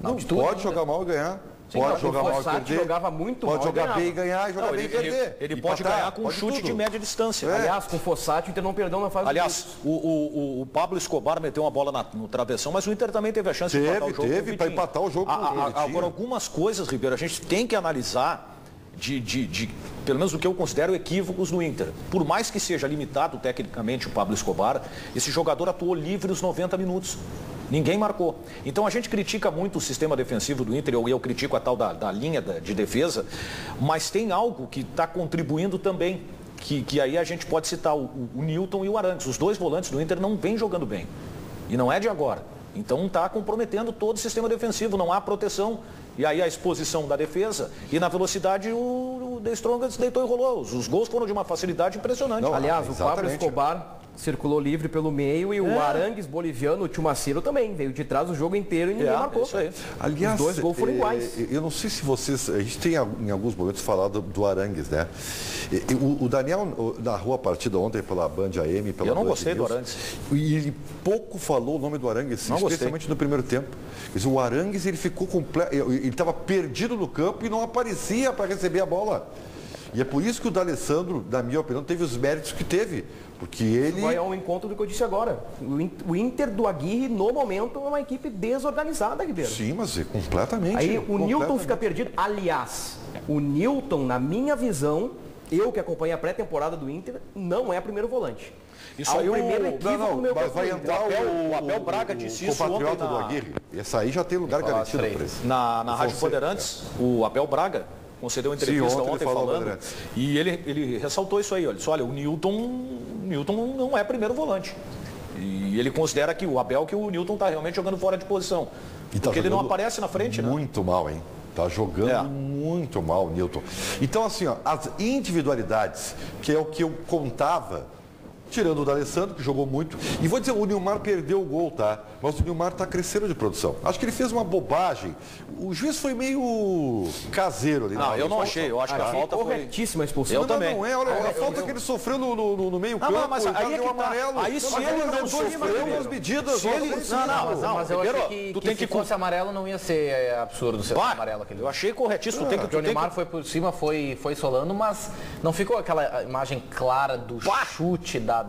Não, pode jogar mal e ganhar. Sim, pode jogar mal e perder. Jogava muito pode mal, jogar bem e ganhar, jogar bem e perder. Ele pode ganhar com um chute de média distância. Aliás, com o Fossati, o Inter não perdeu na fase. Aliás, o Pablo Escobar meteu uma bola no travessão, mas o Inter também teve a chance de empatar o jogo. Teve, para empatar o jogo. Agora, algumas coisas, Ribeiro, a gente tem que analisar pelo menos o que eu considero equívocos no Inter. Por mais que seja limitado tecnicamente o Pablo Escobar, esse jogador atuou livre os 90 minutos. Ninguém marcou. Então a gente critica muito o sistema defensivo do Inter, eu critico a tal da linha de defesa, mas tem algo que está contribuindo também, que aí a gente pode citar o Nilton e o Arangues. Os dois volantes do Inter não vêm jogando bem. E não é de agora. Então está comprometendo todo o sistema defensivo, não há proteção. E aí a exposição da defesa e na velocidade o The Strongest deitou e rolou. Os gols foram de uma facilidade impressionante. Não, aliás, o Pablo Escobar circulou livre pelo meio e o Arangues boliviano, o Tchumacero também, veio de trás o jogo inteiro e ninguém marcou. Isso aí. Aliás, os dois gols foram iguais. Eu não sei se vocês... A gente tem em alguns momentos falado do Arangues, né? O Daniel narrou a partida ontem pela Band AM, pela Eu não Band gostei News, do Arangues. E ele pouco falou o nome do Arangues, especialmente no primeiro tempo. Quer dizer, o Arangues, ele ficou completo... Ele estava perdido no campo e não aparecia para receber a bola. E é por isso que o D'Alessandro, na minha opinião, teve os méritos que teve. Porque ele... Vai ao encontro do que eu disse agora. O Inter do Aguirre, no momento, é uma equipe desorganizada, Ribeiro. Sim, mas completamente. Aí o Nilton fica perdido. Aliás, o Nilton, na minha visão, eu que acompanhei a pré-temporada do Inter, não é primeiro volante. Isso aí mas vai entrar o Abel Braga disse isso ontem do Aguirre. Esse aí já tem lugar garantido para ele. Na Rádio Bandeirantes, o Abel Braga concedeu uma entrevista ontem falando, e ele ressaltou isso aí, olha, o Nilton não é primeiro volante. E ele considera que o Abel, que o Nilton está realmente jogando fora de posição. Porque ele não aparece na frente, né? Muito mal, hein? Tá jogando muito mal o Nilton. Então, assim, as individualidades, que é o que eu contava, tirando o D'Alessandro, que jogou muito. E vou dizer, o Nilmar perdeu o gol, tá? Mas o Nilmar está crescendo de produção. Acho que ele fez uma bobagem. O juiz foi meio caseiro ali. Não, eu não achei. Eu acho que a falta foi... corretíssima a expulsão. Eu também. Não é, olha, a falta que ele sofreu no meio campo, mas aí é que amarelo. Aí se ele não sofreu as medidas... Mas eu achei que se fosse amarelo não ia ser absurdo ser amarelo. Eu achei corretíssimo. O Neymar foi por cima, foi solando, mas não ficou aquela imagem clara do chute da...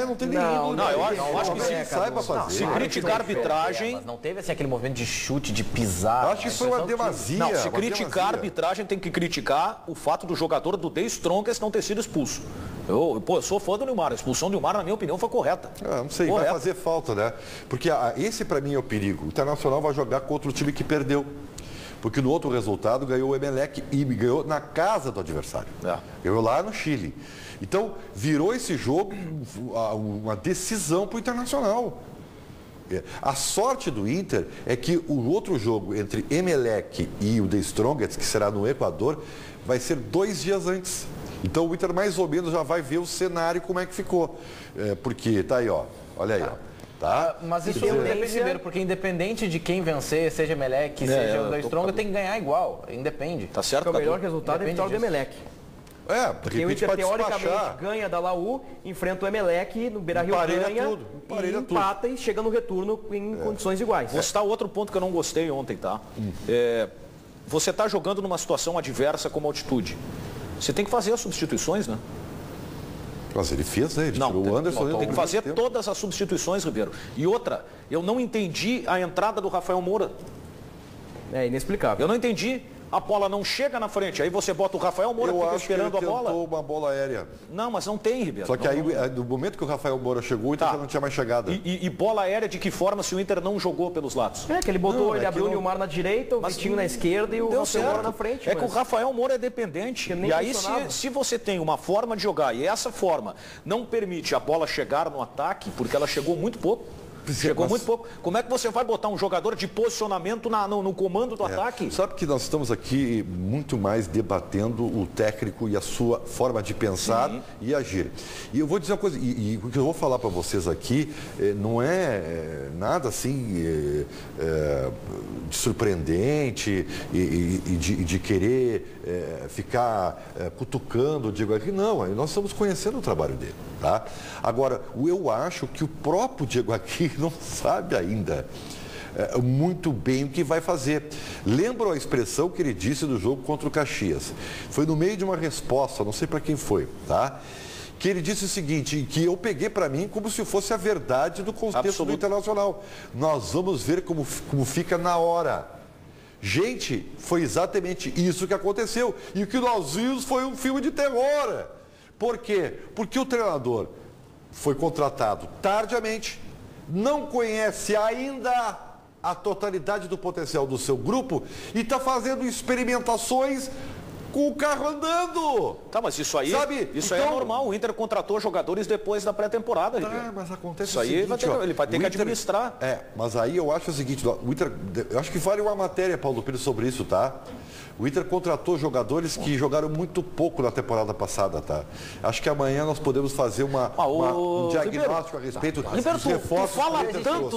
não tem nenhum. Não, eu acho que se saiba fazer. Se criticar a arbitragem... Mas não teve assim aquele movimento de chute, de pisar. Acho que foi uma demasia. Não, se criticar a arbitragem, tem que criticar o fato do jogador do The Strongest não ter sido expulso. Eu sou fã do Neymar. A expulsão do Neymar, na minha opinião, foi correta. Não sei, vai fazer falta, né? Porque esse, para mim, é o perigo. O Internacional vai jogar contra o time que perdeu. Porque no outro resultado ganhou o Emelec e ganhou na casa do adversário. Ganhou lá no Chile. Então, virou esse jogo uma decisão para o Internacional. A sorte do Inter é que o outro jogo entre Emelec e o The Strongest, que será no Equador, vai ser 2 dias antes. Então o Inter mais ou menos já vai ver o cenário como é que ficou. Porque tá aí, olha aí, Tá? Mas isso depende primeiro, porque independente de quem vencer, seja Emelec, seja o The Strongest, tem que ganhar igual. Independe. Tá certo? O melhor resultado é a vitória do Emelec. Porque o Inter teoricamente ganha da Laú, enfrenta o Emelec, no Beira-Rio ganha, e empata e chega no retorno em condições iguais. Vou citar outro ponto que eu não gostei ontem, tá? Você está jogando numa situação adversa como altitude. Você tem que fazer as substituições, né? Mas ele fez, né? Ele tirou o Anderson. Tem que fazer todas as substituições, Ribeiro. E outra, eu não entendi a entrada do Rafael Moura. É inexplicável. Eu não entendi. A bola não chega na frente, aí você bota o Rafael Moura que fica esperando a bola. Eu acho que ele tentou uma bola aérea. Não, mas não tem, Ribeiro. Só que aí, no momento que o Rafael Moura chegou, o Inter já não tinha mais chegada. E bola aérea de que forma se o Inter não jogou pelos lados? Que ele botou, ele abriu o Nilmar na direita, o Vitinho na esquerda e o Rafael Moura na frente. É que o Rafael Moura é dependente. E aí, se você tem uma forma de jogar e essa forma não permite a bola chegar no ataque, porque ela chegou muito pouco, muito pouco. Como é que você vai botar um jogador de posicionamento no comando do ataque? Sabe que nós estamos aqui muito mais debatendo o técnico e a sua forma de pensar e agir. E eu vou dizer uma coisa, e o que eu vou falar para vocês aqui não é nada assim de surpreendente e de querer ficar cutucando o Diego Aguirre. Não, nós estamos conhecendo o trabalho dele. Tá? Agora, eu acho que o próprio Diego Aguirre não sabe ainda muito bem o que vai fazer. Lembro a expressão que ele disse do jogo contra o Caxias. Foi no meio de uma resposta, não sei para quem foi, tá? Que ele disse o seguinte, que eu peguei para mim como se fosse a verdade do contexto do Internacional. Nós vamos ver como fica na hora. Gente, foi exatamente isso que aconteceu. E o que nós vimos foi um filme de terror. Por quê? Porque o treinador foi contratado tardiamente, não conhece ainda a totalidade do potencial do seu grupo e está fazendo experimentações com o carro andando. Tá, mas isso aí, sabe? Isso aí é normal. O Inter contratou jogadores depois da pré-temporada. Tá, mas acontece isso aí ele vai ter que administrar. Mas aí eu acho o seguinte, o Inter, eu acho que vale uma matéria, Paulo Pires, sobre isso, tá? O Inter contratou jogadores que jogaram muito pouco na temporada passada, tá? Acho que amanhã nós podemos fazer um diagnóstico a respeito dos reforços.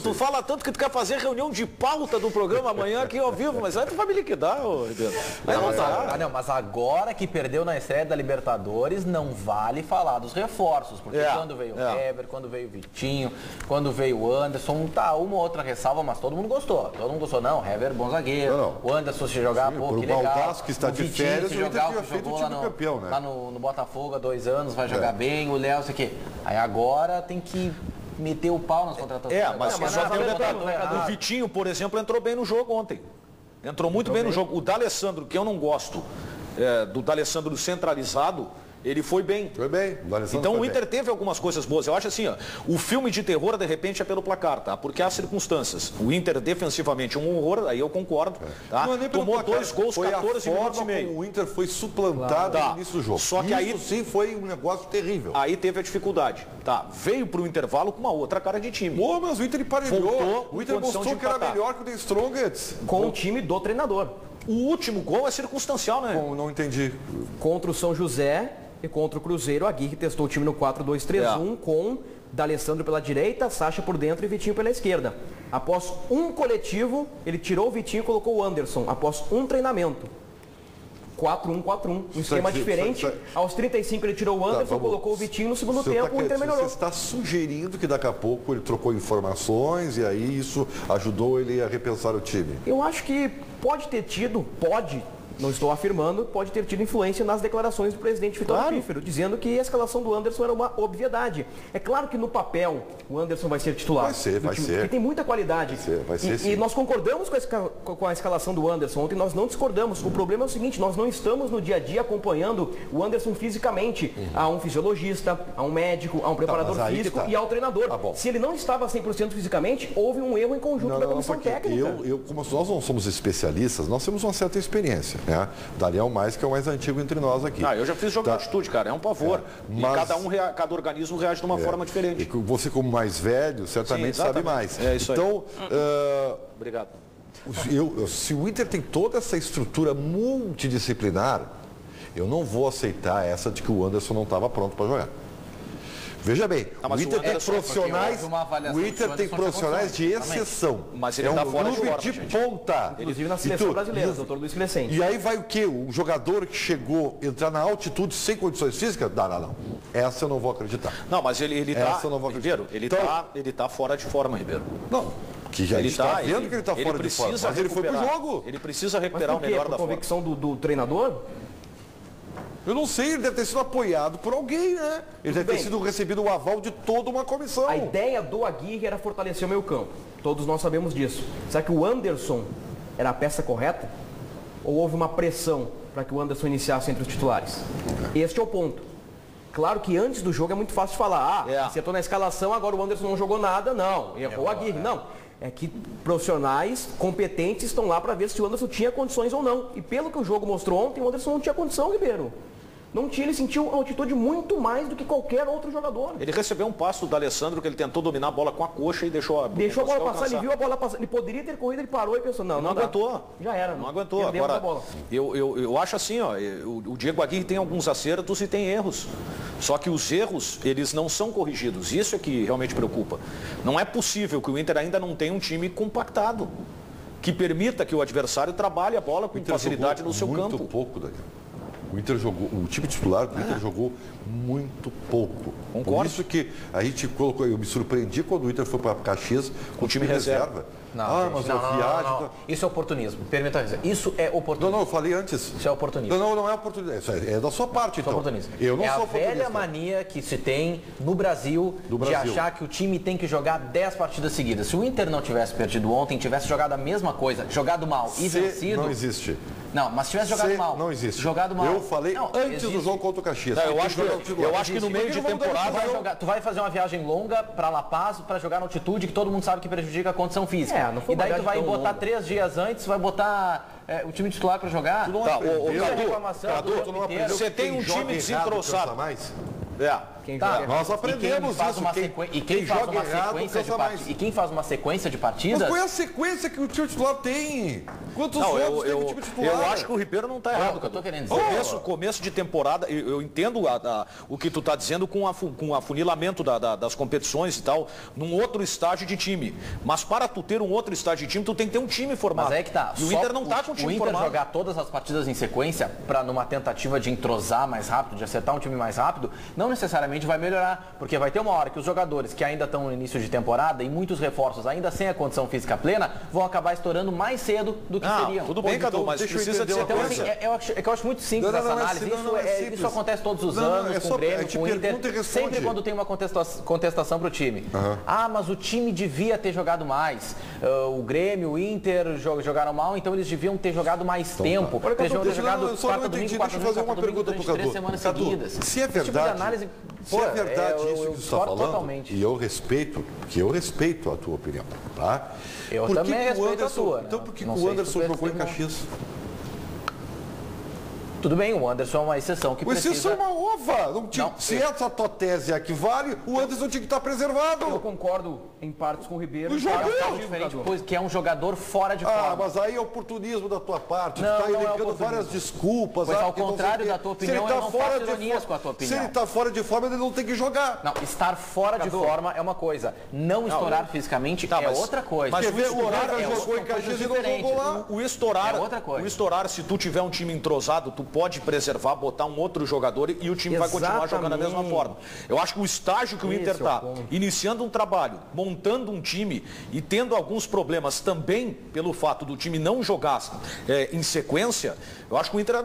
Tu fala tanto que tu quer fazer reunião de pauta do programa amanhã aqui ao vivo, mas aí tu vai me liquidar, Ribeiro. Mas agora que perdeu na estreia da Libertadores, não vale falar dos reforços, porque quando veio o Hever, quando veio o Vitinho, quando veio o Anderson, tá, uma ou outra ressalva, mas todo mundo gostou. Todo mundo gostou, não, Hever, bom zagueiro, o Anderson se jogar, pô, que legal. O que está de férias, o Inter tinha feito o time campeão, né? Lá no Botafogo há 2 anos, vai jogar bem, o Léo, isso aqui. Aí agora tem que meter o pau nas contratações. Mas só tem um detalhe. O Vitinho, por exemplo, entrou bem no jogo ontem. Entrou muito bem no jogo. O D'Alessandro, que eu não gosto do D'Alessandro centralizado, ele foi bem. Foi bem. Então o Inter teve algumas coisas boas. Eu acho assim, o filme de terror, de repente, é pelo placar, tá? Porque há circunstâncias. O Inter defensivamente é um horror, aí eu concordo. Tá? Não é nem Tomou placar, 2 gols, 14 minutos e meio. O Inter foi suplantado no início do jogo. Só que aí sim foi um negócio terrível. Aí teve a dificuldade. Tá? Veio para o intervalo com uma outra cara de time. Pô, mas o Inter emparelhou. O Inter mostrou que era melhor que o The Strongest. Com o time do treinador. O último gol é circunstancial, né? Bom, não entendi. Contra o São José e contra o Cruzeiro, a Aguirre testou o time no 4-2-3-1 com D'Alessandro pela direita, Sacha por dentro e Vitinho pela esquerda. Após um coletivo, ele tirou o Vitinho e colocou o Anderson. Após um treinamento. 4-1-4-1. Um esquema diferente. Aos 35 ele tirou o Anderson, colocou o Vitinho no segundo tempo, o Inter melhorou. Você está sugerindo que daqui a pouco ele trocou informações e aí isso ajudou ele a repensar o time? Eu acho que pode ter tido, não estou afirmando, pode ter tido influência nas declarações do presidente Vitório Pífero, dizendo que a escalação do Anderson era uma obviedade. É claro que no papel o Anderson vai ser titular. Vai ser. Porque tem muita qualidade. Vai ser, sim. E nós concordamos com a escalação do Anderson. Ontem nós não discordamos. O problema é o seguinte, nós não estamos no dia a dia acompanhando o Anderson fisicamente. Há um fisiologista, há um médico, há um preparador físico e há o treinador. Se ele não estava 100% fisicamente, houve um erro em conjunto da comissão técnica. Como nós não somos especialistas, nós temos uma certa experiência. Daniel Mais, que é o mais antigo entre nós aqui. Eu já fiz jogo de altitude, cara, é um pavor. Mas cada organismo reage de uma forma diferente. E você, como mais velho, certamente sabe mais. É isso então, obrigado. Se o Inter tem toda essa estrutura multidisciplinar, eu não vou aceitar essa de que o Anderson não estava pronto para jogar. Veja bem, o Inter tem profissionais, de exceção. Mas ele está fora de forma, de ponta. Inclusive na seleção brasileira, doutor Luiz Crescente. E aí vai o quê? Um jogador que chegou entrar na altitude sem condições físicas? Não. Essa eu não vou acreditar. Não, mas ele está, Ribeiro, ele está fora de forma, Ribeiro. Não. Que já está vendo que ele está fora de forma. Mas ele foi pro jogo. Ele precisa recuperar o melhor da forma. Por convicção do treinador? Eu não sei, ele deve ter sido apoiado por alguém, né? Ele deve ter sido recebido o aval de toda uma comissão. A ideia do Aguirre era fortalecer o meio campo. Todos nós sabemos disso. Será que o Anderson era a peça correta? Ou houve uma pressão para que o Anderson iniciasse entre os titulares? Este é o ponto. Claro que antes do jogo é muito fácil falar, acertou na escalação, agora o Anderson não jogou nada, não. Errou o Aguirre, não. É que profissionais competentes estão lá para ver se o Anderson tinha condições ou não. E pelo que o jogo mostrou ontem, o Anderson não tinha condição, Ribeiro. Não tinha, ele sentiu uma altitude muito mais do que qualquer outro jogador. Ele recebeu um passo do D'Alessandro que ele tentou dominar a bola com a coxa e deixou a bola passar, ele viu a bola passar. Ele poderia ter corrido, ele parou e pensou, não aguentou. Já era. Não aguentou. Agora, eu acho assim, o Diego Aguirre tem alguns acertos e tem erros. Só que os erros, eles não são corrigidos. Isso é que realmente preocupa. Não é possível que o Inter ainda não tenha um time compactado, que permita que o adversário trabalhe a bola com facilidade no seu campo. Muito pouco, Daniel. O Inter jogou, o time titular do Inter jogou muito pouco. Concordo. Por isso que a gente colocou, eu me surpreendi quando o Inter foi para Caxias com o time reserva. mas a viagem... Não. Isso é oportunismo. Permita dizer. Isso é oportunismo. Não, eu falei antes. Isso é oportunismo. Não é oportunismo. Isso é da sua parte, então. Oportunismo. Eu não sou oportunista. É a velha mania que se tem no Brasil de achar que o time tem que jogar 10 partidas seguidas. Se o Inter não tivesse perdido ontem, tivesse jogado a mesma coisa, jogado mal e vencido... Não existe. Não, mas se tivesse jogado mal... Não existe. Jogado mal... Eu falei antes do jogo contra o Caxias. Eu acho que no meio de temporada... Tu vai fazer uma viagem longa para La Paz para jogar na altitude que todo mundo sabe que prejudica a condição física. Não foi e daí tu vai botar longa. 3 dias antes, vai botar o time titular para jogar. Cadu, você tem um time desentroçado. Nós aprendemos isso. E quem faz uma sequência de partidas... Mas qual é a sequência que o time titular tem? Quantos jogos tem o time titular? Eu acho que o Ribeiro não está errado. Eu tô querendo dizer. Começo de temporada, eu entendo o que tu está dizendo com o afunilamento das competições e tal, num outro estágio de time. Mas para tu ter um outro estágio de time, tu tem que ter um time formado. Mas é que tá. E o Inter não está com o time formado. O Inter jogar todas as partidas em sequência, para numa tentativa de entrosar mais rápido, de acertar um time mais rápido, não necessariamente vai melhorar, porque vai ter uma hora que os jogadores que ainda estão no início de temporada e muitos reforços ainda sem a condição física plena vão acabar estourando mais cedo do que seriam. Tudo bem, Cadu, mas precisa de sequência. É que eu acho muito simples essa análise. Isso acontece todos os anos com o Grêmio, com o Inter, sempre quando tem uma contestação para o time. Mas o time devia ter jogado mais. O Grêmio, o Inter jogaram mal, então eles deviam ter jogado mais tempo. Eles deviam ter jogado quarta domingo, quarta domingo, durante 3 semanas seguidas. Se é verdade... Se é verdade isso que você está falando, totalmente. E eu respeito a tua opinião, tá? Eu também respeito a tua. Então por que o Anderson jogou em Caxias? Tudo bem, o Anderson é uma exceção que precisa... Isso é uma ova! Se essa tua tese aqui vale, o Anderson tinha que estar preservado. Eu concordo em partes com o Ribeiro. O jogo diferente, pois que é um jogador fora de forma. Mas aí é oportunismo da tua parte. Não, tu tá elencando várias desculpas. Pois ao contrário da tua opinião, eu não faço ironias com a tua opinião. Se ele está fora de forma, ele não tem que jogar. Não, estar fora de forma é uma coisa. Não estourar fisicamente é outra coisa. Mas o estourar jogou em Caxias e não jogou lá. O estourar é outra coisa. O estourar, se tu tiver um time entrosado, tu pode preservar, botar um outro jogador e o time vai continuar jogando da mesma forma. Eu acho que o estágio que o Inter está iniciando um trabalho, montando um time e tendo alguns problemas também pelo fato do time não jogar em sequência, eu acho que o Inter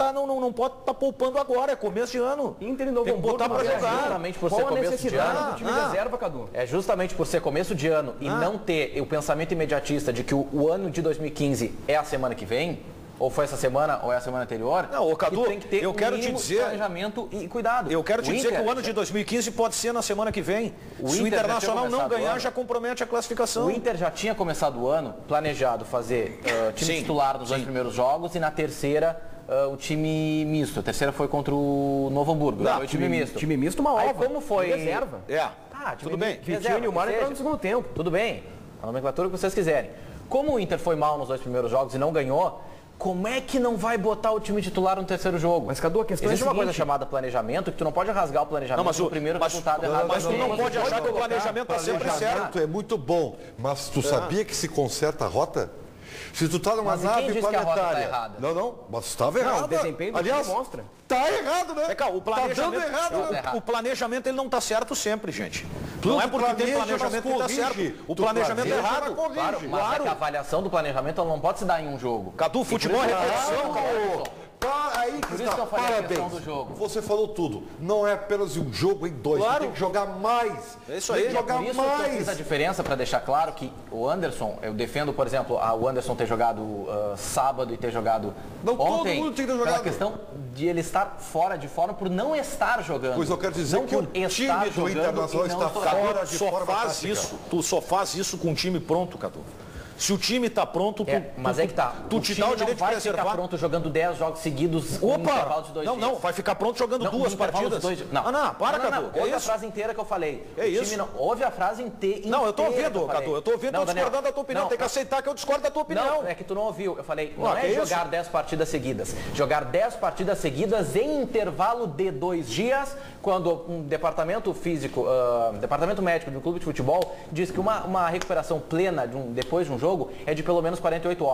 não pode estar poupando agora, é começo de ano. Inter e Novo Hamburgo botar para jogar. Justamente por ser começo de ano. Do time reserva, Cadu? É justamente por ser começo de ano e não ter o pensamento imediatista de que o ano de 2015 é a semana que vem, ou foi essa semana, ou é a semana anterior. Não, Cadu, tem que ter eu quero te dizer, planejamento e cuidado. Eu quero te dizer que o ano de 2015 pode ser na semana que vem. Se o Internacional não ganhar, já compromete a classificação. O Inter já tinha começado o ano planejado fazer time titular nos 2 primeiros jogos e na terceira o time misto. A terceira foi contra o Novo Hamburgo. Foi o time misto. Time misto, uma ova. Aí como foi... Reserva. Tudo bem. Vitinho e Nilmar entraram no segundo tempo. Tudo bem. A nomenclatura que vocês quiserem. Como o Inter foi mal nos 2 primeiros jogos e não ganhou, como é que não vai botar o time titular no terceiro jogo? Mas, Cadu, a questão existe uma coisa chamada planejamento, que tu não pode rasgar o planejamento no primeiro resultado errado. Mas tu não pode achar que o planejamento está sempre certo. É muito bom, mas tu sabia que se conserta a rota? Se tu tá numa nave planetária... Não, mas estava errado. O desempenho do time mostra. Tá errado, né? O planejamento, tá dando errado. O planejamento ele não tá certo sempre, gente. Não é porque tem planejamento que tá certo. O planejamento é errado. Claro, mas a avaliação do planejamento ela não pode se dar em um jogo. Cadu, futebol é repetição, cara. Aí que está. Parabéns. Do jogo. Você falou tudo. Não é apenas um jogo em 2. Claro. Tem que jogar mais. É isso aí. Tem que jogar por isso mais. Que eu fiz a diferença para deixar claro que o Anderson, eu defendo, por exemplo, o Anderson ter jogado sábado e ter jogado ontem. Todo mundo tinha jogado. Pela questão de ele estar fora de forma por não estar jogando. Pois eu quero dizer não que o time do Internacional está fora de forma tática. Tu só faz isso com um time pronto, Cadu. Se o time está pronto, tu te dá o direito de preservar. Vai ficar pronto jogando 10 jogos seguidos com intervalo de 2 dias. Não, vai ficar pronto jogando 2 partidas. Cadu. Ouve a frase inteira que eu falei. É isso. Ouve a frase inteira. Não, eu estou ouvindo, Cadu. Eu estou ouvindo, estou discordando da tua opinião. Tem que aceitar que eu discordo da tua opinião. Não, é que tu não ouviu. Eu falei, não é jogar 10 partidas seguidas. Jogar 10 partidas seguidas em intervalo de 2 dias, quando um departamento físico, departamento médico de um clube de futebol diz que uma recuperação plena depois de um jogo é de pelo menos 48 horas.